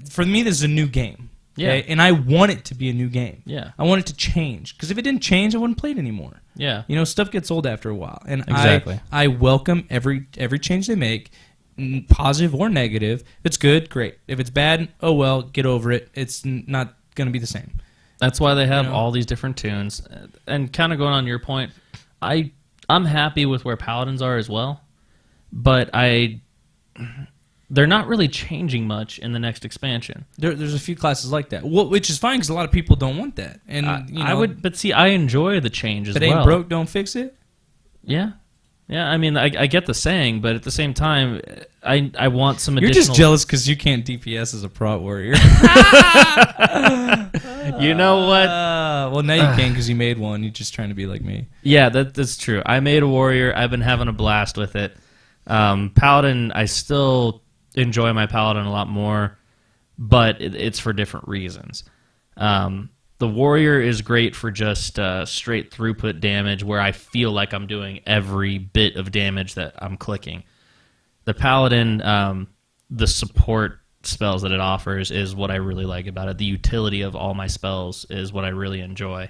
for me, this is a new game. Yeah. Okay? And I want it to be a new game. Yeah. I want it to change. Because if it didn't change, I wouldn't play it anymore. Yeah. Stuff gets old after a while. And exactly. I welcome every change they make, positive or negative. If it's good, great. If it's bad, oh well, get over it. It's not going to be the same. That's why they have all these different tunes. And kind of going on your point, I'm happy with where Paladins are as well. But they're not really changing much in the next expansion. There's a few classes like that, which is fine because a lot of people don't want that. And I enjoy the change as well. If it ain't broke, don't fix it. Yeah, Yeah, I mean, I get the saying, but at the same time, I want some You're additional... just jealous because you can't DPS as a prot warrior. You know what? Well, now you can because you made one. You're just trying to be like me. Yeah, that's true. I made a warrior. I've been having a blast with it. Paladin, I still enjoy my Paladin a lot more, but it's for different reasons. The warrior is great for just straight throughput damage where I feel like I'm doing every bit of damage that I'm clicking. The Paladin, the support spells that it offers is what I really like about it. The utility of all my spells is what I really enjoy.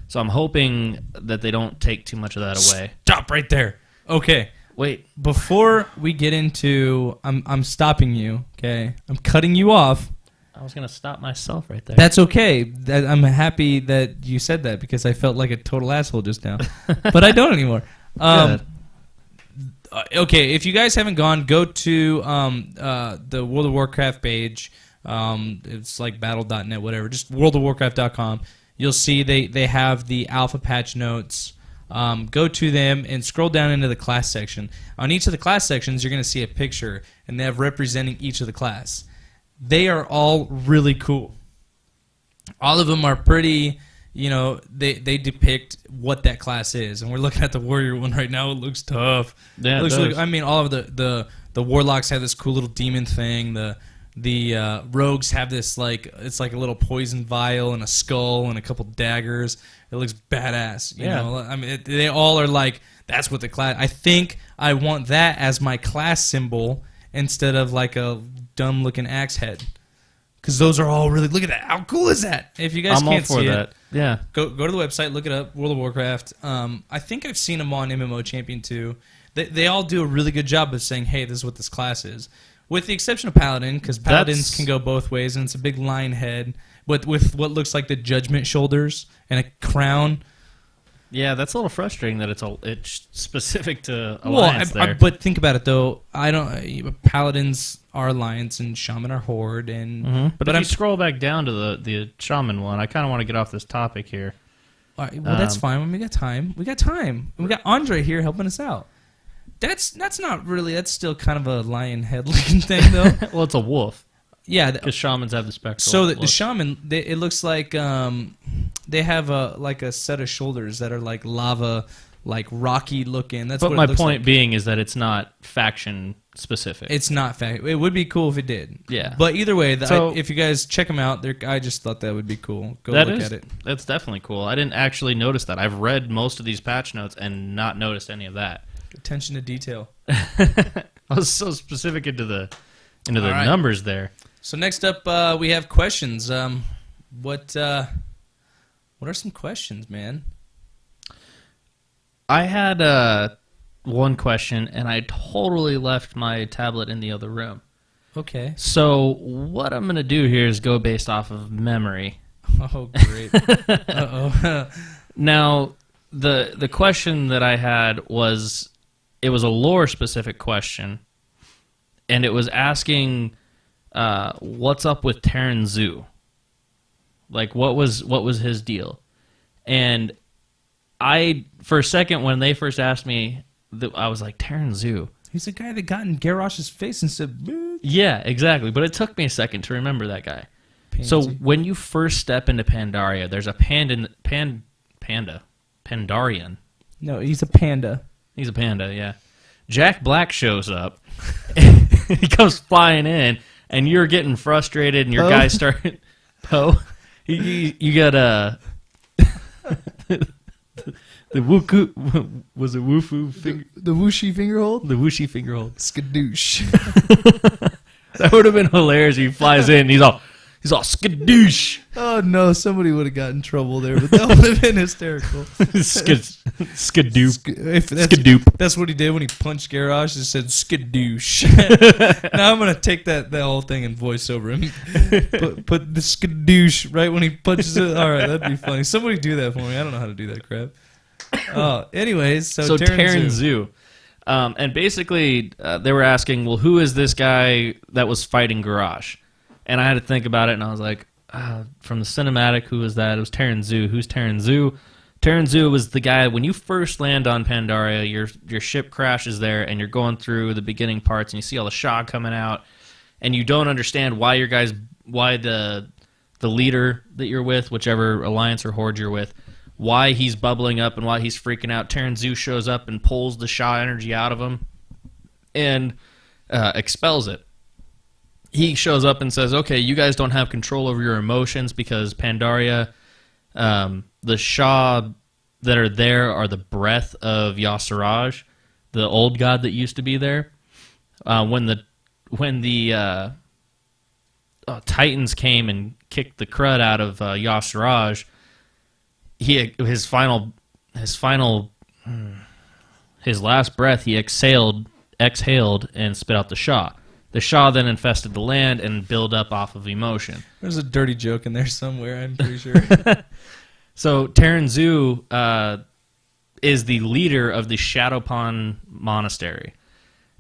So I'm hoping that they don't take too much of that away. Stop right there. Okay. Wait. Before we get into... I'm stopping you, okay? I'm cutting you off. I was going to stop myself right there. That's okay. I'm happy that you said that because I felt like a total asshole just now. But I don't anymore. Okay, if you guys haven't gone, go to the World of Warcraft page. It's like battle.net, whatever. Just worldofwarcraft.com. You'll see they have the alpha patch notes. Go to them and scroll down into the class section. On each of the class sections, you're going to see a picture, and they have representing each of the class. They are all really cool. All of them are pretty, they depict what that class is. And we're looking at the warrior one right now. It looks tough. Yeah, it looks really, I mean, all of the warlocks have this cool little demon thing. The rogues have this, it's like a little poison vial and a skull and a couple daggers. It looks badass. You know? I mean, they all are like, that's what the class... I think I want that as my class symbol instead of like a dumb-looking axe head. Because those are all really... Look at that. How cool is that? If you guys can't see it, yeah, go to the website, look it up, World of Warcraft. I think I've seen them on MMO Champion 2. They all do a really good job of saying, hey, this is what this class is. With the exception of Paladin, because Paladins can go both ways, and it's a big lion head with what looks like the Judgment shoulders and a crown. Yeah, that's a little frustrating that it's specific to Alliance there. But think about it though. Paladins are Alliance and Shaman are Horde, and but if you scroll back down to the Shaman one, I kind of want to get off this topic here. All right, well, that's fine. We got time. We got Andre here helping us out. That's not really. That's still kind of a lion head looking thing though. Well, it's a wolf. Yeah, because shamans have the spectral. So the shaman, it looks like they have a set of shoulders that are like lava, like rocky looking. That's. But my point being is that it's not faction specific. It's not faction. It would be cool if it did. Yeah. But either way, if you guys check them out, I just thought that would be cool. Go look at it. That's definitely cool. I didn't actually notice that. I've read most of these patch notes and not noticed any of that. Attention to detail. I was so specific into the numbers there. So next up, we have questions. What are some questions, man? I had one question, and I totally left my tablet in the other room. Okay. So what I'm going to do here is go based off of memory. Oh, great. Uh-oh. Now, the question that I had was... It was a lore-specific question, and it was asking, what's up with Terran Zoo? Like, what was his deal? And for a second, when they first asked me, I was like, Terran Zoo? He's the guy that got in Garrosh's face and said, "Bitch." Yeah, exactly. But it took me a second to remember that guy. Pansy. So when you first step into Pandaria, there's a Pandarian. No, he's a panda. He's a panda, yeah. Jack Black shows up. He comes flying in, and you're getting frustrated, and your guys start... Poe? You got the Wooku... Was it Woofoo? The whooshy fingerhold? The whooshy fingerhold. Skadoosh. That would have been hilarious if he flies in, and he's all skadoosh. Oh, no, somebody would have got in trouble there, but that would have been hysterical. Skadoop. Skadoop. That's what he did when he punched Garrosh. He said, skadoosh. Now I'm going to take that whole thing and voice over him. Put the skadoosh right when he punches it. All right, that'd be funny. Somebody do that for me. I don't know how to do that crap. Anyways, so Terran Zoo. And basically, they were asking, well, who is this guy that was fighting Garrosh? And I had to think about it, and I was like, from the cinematic, who was that? It was Terran Zoo. Who's Terran Zoo? Terran Zu was the guy, when you first land on Pandaria, your ship crashes there, and you're going through the beginning parts, and you see all the Shah coming out, and you don't understand why the leader that you're with, whichever alliance or horde you're with, why he's bubbling up and why he's freaking out. Terran Zu shows up and pulls the Shah energy out of him and expels it. He shows up and says, okay, you guys don't have control over your emotions because Pandaria, the Shah that are there are the breath of Yasiraj, the old god that used to be there. When the Titans came and kicked the crud out of Yasiraj, his last breath, he exhaled and spit out the Shah. The Shah then infested the land and built up off of emotion. There's a dirty joke in there somewhere, I'm pretty sure. So Terran Zu is the leader of the Shadowpawn Monastery.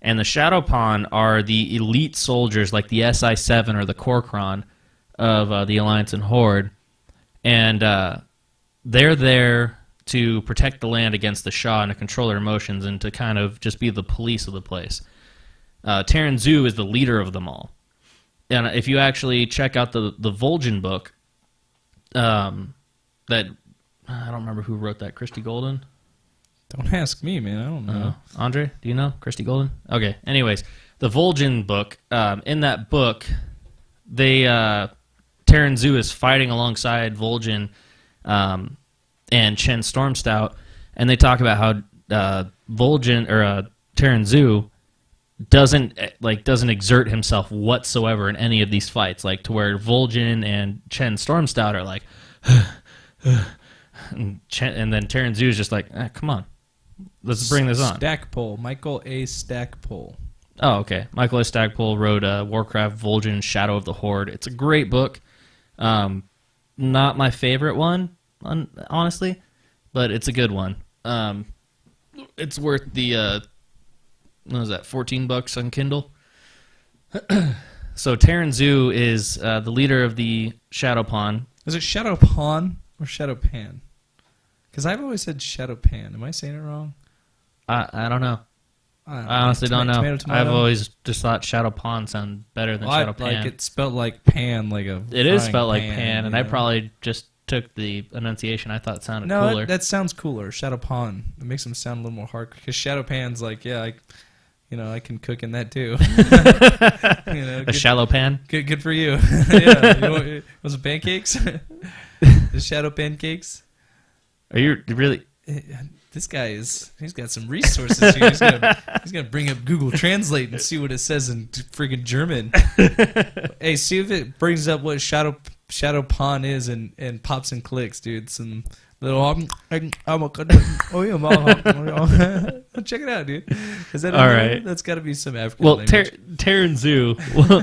And the Shadowpawn are the elite soldiers like the SI-7 or the Korkron of the Alliance and Horde. And they're there to protect the land against the Shah and to control their emotions and to kind of just be the police of the place. Terran Zu is the leader of them all. And if you actually check out the Vol'jin book, that I don't remember who wrote that, Christy Golden? Don't ask me, man. I don't know. Andre, do you know Christy Golden? Okay. Anyways, the Vol'jin book. In that book, Terran Zu is fighting alongside Vol'jin and Chen Stormstout, and they talk about how Vol'jin or Terran Zu doesn't exert himself whatsoever in any of these fights, like to where Vol'jin and Chen Stormstout are like, and then Terran Zu is just like, come on. Let's bring this on. Stackpole. Michael A. Stackpole. Oh, okay. Michael A. Stackpole wrote Warcraft Vol'jin Shadow of the Horde. It's a great book. Not my favorite one, honestly, but it's a good one. It's worth the, what was that, $14 on Kindle? So Terran Zu is the leader of the Shadowpawn. Is it Shadowpawn or Shadowpan? Because I've always said Shadowpan. Am I saying it wrong? I don't know. I honestly don't know. Tomato. I've always just thought Shadowpawn sounded better than Shadowpan. Like it spelled like pan, like a. It is spelled like pan, and I probably just took the enunciation. I thought it sounded cooler. No, that sounds cooler. Shadowpawn. It makes them sound a little more hard. Because Shadowpan's like, yeah, I can cook in that too. A shallow pan. Good for you. Yeah. Was it pancakes? The shadow pancakes. Are you really? This guy he's got some resources here. He's gonna bring up Google Translate and see what it says in friggin' German. Hey, see if it brings up what Shadowpawn is and pops and clicks, dude. Some little check it out, dude. Is that all right? That's got to be some African language. Terran Zu.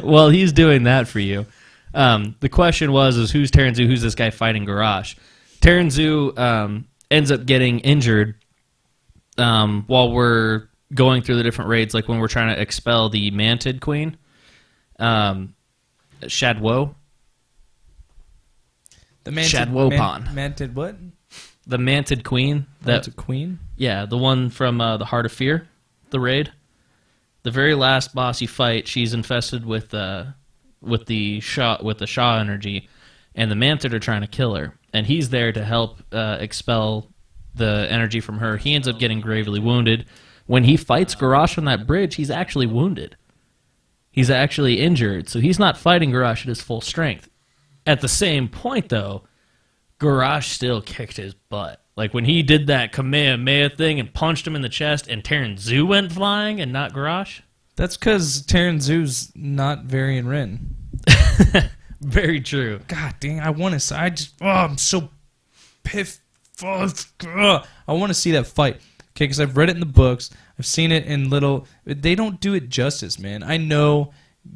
Well, he's doing that for you. The question was who's Terran Zu? Who's this guy fighting Garrosh? Terran Zu ends up getting injured while we're going through the different raids, like when we're trying to expel the Mantid Queen, Shadwo. The Mantid, Shadwopan. Mantid what? The Mantid Queen. Mantid Queen? Yeah, the one from the Heart of Fear, the raid. The very last boss you fight, she's infested with the Shah energy, and the Mantid are trying to kill her. And he's there to help expel the energy from her. He ends up getting gravely wounded. When he fights Garrosh on that bridge, he's actually wounded. He's actually injured, so he's not fighting Garrosh at his full strength. At the same point, though, Garrosh still kicked his butt. Like when he did that Kamehameha thing and punched him in the chest and Terran Zu went flying and not Garrosh. That's because Terran Zu's not Varian Rin. Very true. God dang, I want to. I'm so piff. I want to see that fight. Okay, because I've read it in the books. I've seen it in little. They don't do it justice, man. I know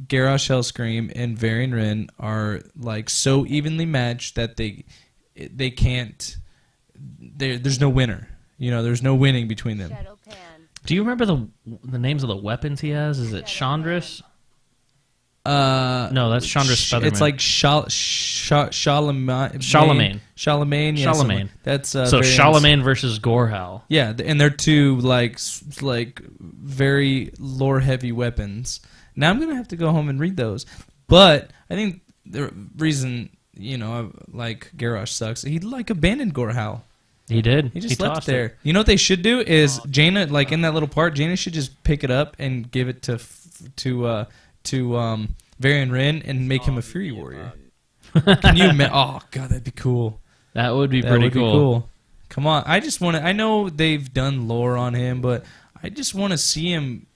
Garrosh Hellscream and Varian Rin are like so evenly matched that they can't. There's no winner. You know, there's no winning between them. Do you remember the names of the weapons he has? Is it Chandris? No, that's Chandra Featherman. It's like Charlemagne. Charlemagne. Yeah, Charlemagne. That's so Charlemagne versus Gorehowl. Yeah, and they're two like very lore heavy weapons. Now I'm gonna have to go home and read those. But I think the reason like Garrosh sucks, he like abandoned Gorehowl. He did. He just left it there. You know what they should do is Jaina, like in that little part, Jaina should just pick it up and give it to Varian Wryn and make him a Fury Warrior. Can you imagine? Oh god, that'd be cool. That would be pretty cool. Come on, I just want to. I know they've done lore on him, but I just want to see him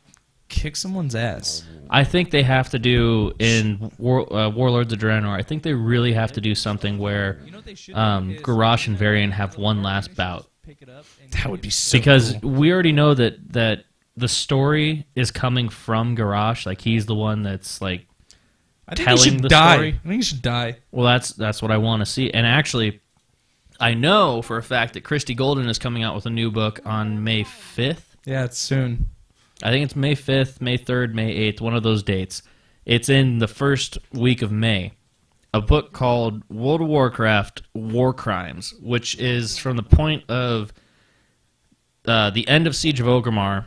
kick someone's ass. I think they have to do in Warlords of Draenor. I think they really have to do something where Garrosh and Varian have one last bout. That would be so because cool. we already know that the story is coming from Garrosh. Like he's the one that's like telling the story. I think he should die. Well, that's what I want to see. And actually, I know for a fact that Christy Golden is coming out with a new book on May 5th. Yeah, it's soon. I think it's May 5th, May 3rd, May 8th, one of those dates. It's in the first week of May. A book called World of Warcraft War Crimes, which is from the point of the end of Siege of Orgrimmar.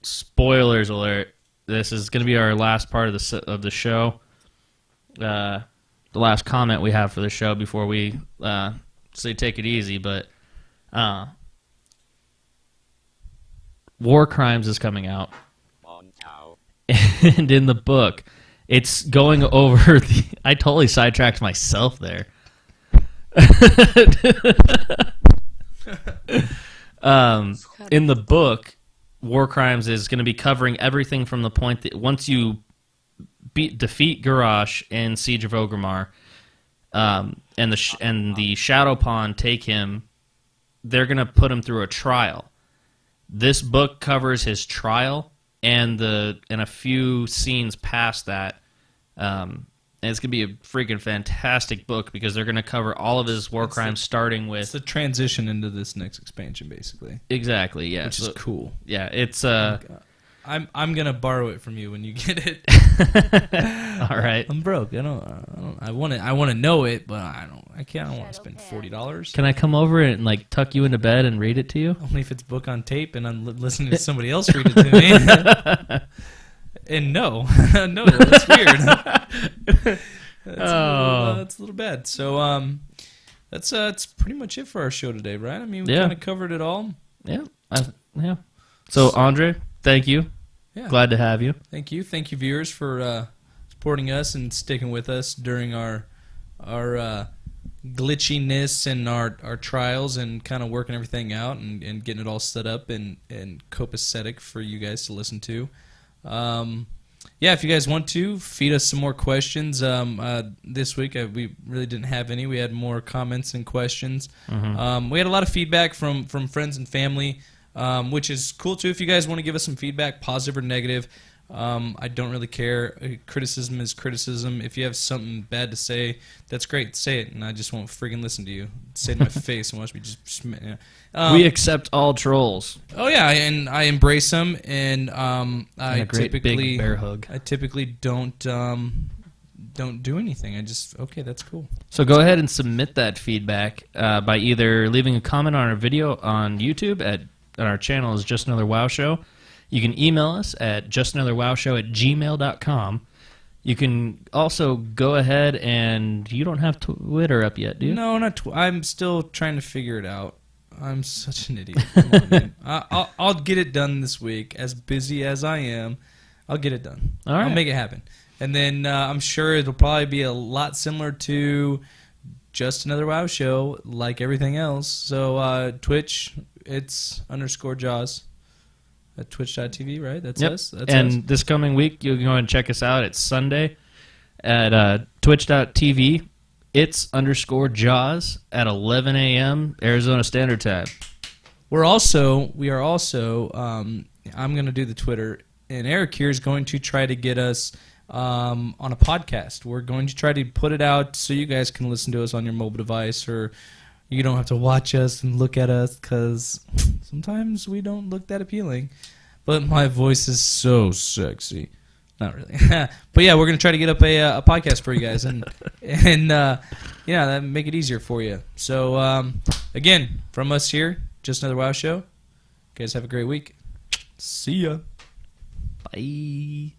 Spoilers alert. This is going to be our last part of the show. The last comment we have for the show before we say take it easy, but War Crimes is coming out. And in the book, it's going over the... I totally sidetracked myself there. In the book, War Crimes is going to be covering everything from the point that once you defeat Garrosh in Siege of Orgrimmar, and the Shadow Pawn take him, they're going to put him through a trial. This book covers his trial and a few scenes past that. And it's going to be a freaking fantastic book because they're going to cover all of his war crimes starting with... It's the transition into this next expansion, basically. Exactly, yeah. Which is cool. Yeah, it's... I'm going to borrow it from you when you get it. All right. I'm broke. I want to know it, but I don't want to spend $40. Can I come over and like tuck you into bed and read it to you? Only if it's book on tape and I'm listening to somebody else read it to me. And no, that's weird. That's a little bad. So that's pretty much it for our show today, right? I mean, we kind of covered it all. Yeah. Yeah. So Andre, thank you. Yeah. Glad to have you. Thank you, viewers, for supporting us and sticking with us during our glitchiness and our trials and kind of working everything out and getting it all set up and copacetic for you guys to listen to. Yeah, if you guys want to, feed us some more questions. This week, we really didn't have any. We had more comments and questions. Mm-hmm. We had a lot of feedback from friends and family, which is cool, too. If you guys want to give us some feedback, positive or negative, I don't really care. Criticism is criticism. If you have something bad to say, that's great. Say it, and I just won't friggin' listen to you. Say it in my face and watch me just... we accept all trolls. Oh, yeah, and I embrace them, and I typically... big bear hug. I typically don't do anything. I just, okay, that's cool. So go ahead and submit that feedback by either leaving a comment on our video on YouTube on our channel is Just Another WoW Show. You can email us at justanotherwowshow@gmail.com. You can also go ahead and you don't have Twitter up yet, do you? No, not I'm still trying to figure it out. I'm such an idiot. Come on, man. I'll get it done this week. As busy as I am, I'll get it done. All right. I'll make it happen. And then I'm sure it'll probably be a lot similar to Just Another WoW Show, like everything else. So Twitch, it's _Jaws. At twitch.tv, right? That's us. That's and us. This coming week, you can go and check us out. It's Sunday at twitch.tv. It's _Jaws at 11 a.m. Arizona Standard Time. We are also. I'm going to do the Twitter, and Eric here is going to try to get us on a podcast. We're going to try to put it out so you guys can listen to us on your mobile device, or you don't have to watch us and look at us because sometimes we don't look that appealing. But my voice is so sexy. Not really. But yeah, we're going to try to get up a podcast for you guys and make it easier for you. So, again, from us here, Just Another WoW Show. You guys have a great week. See ya. Bye.